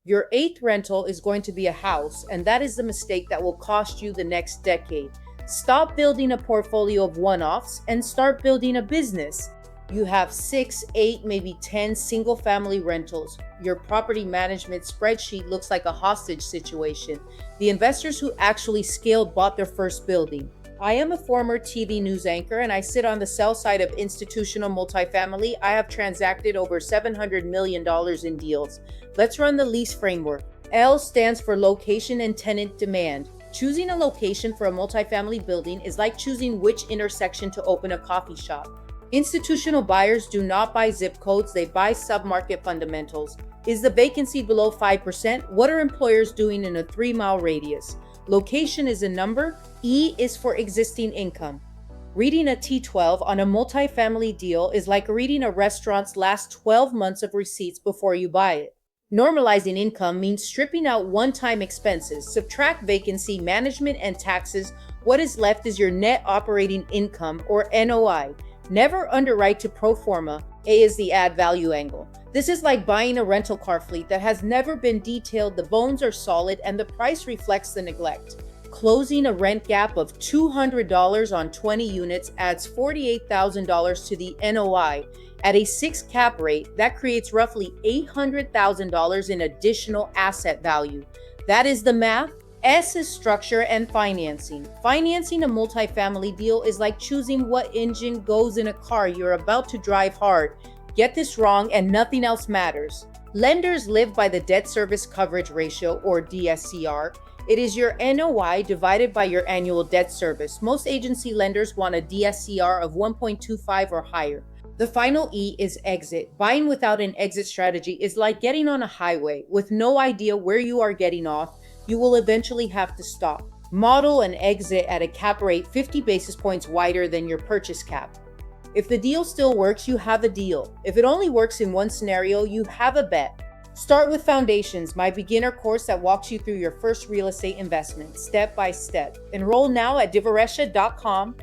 Your eighth rental is going to be a house, and that is the mistake that will cost you the next decade. Stop building a portfolio of one offs and start building a business. You have 6, 8, maybe 10 single family rentals. Your property management spreadsheet looks like a hostage situation. The investors who actually scaled bought their first building. I am a former TV news anchor and I sit on the sell side of institutional multifamily. I have transacted over $700 million in deals. Let's run the LEASE framework. L stands for location and tenant demand. Choosing a location for a multifamily building is like choosing which intersection to open a coffee shop. Institutional buyers do not buy zip codes, they buy submarket fundamentals. Is the vacancy below 5%? What are employers doing in a 3-mile radius? Location is a number. E is for existing income. Reading a T12 on a multifamily deal is like reading a restaurant's last 12 months of receipts before you buy it. Normalizing income means stripping out one-time expenses, subtract vacancy, management, and taxes. What is left is your net operating income, or NOI. Never underwrite to pro forma. A is the add value angle. This is like buying a rental car fleet that has never been detailed, the bones are solid, and the price reflects the neglect. Closing a rent gap of $200 on 20 units adds $48,000 to the NOI. At a 6 cap rate, that creates roughly $800,000 in additional asset value. That is the math. S is structure and financing. Financing a multifamily deal is like choosing what engine goes in a car you're about to drive hard. Get this wrong and nothing else matters. Lenders live by the debt service coverage ratio, or DSCR. It is your NOI divided by your annual debt service. Most agency lenders want a DSCR of 1.25 or higher. The final E is exit. Buying without an exit strategy is like getting on a highway with no idea where you are getting off. You will eventually have to stop. Model an exit at a cap rate 50 basis points wider than your purchase cap. If the deal still works, you have a deal. If it only works in one scenario, you have a bet. Start with Foundations, my beginner course that walks you through your first real estate investment, step by step. Enroll now at divarescia.com.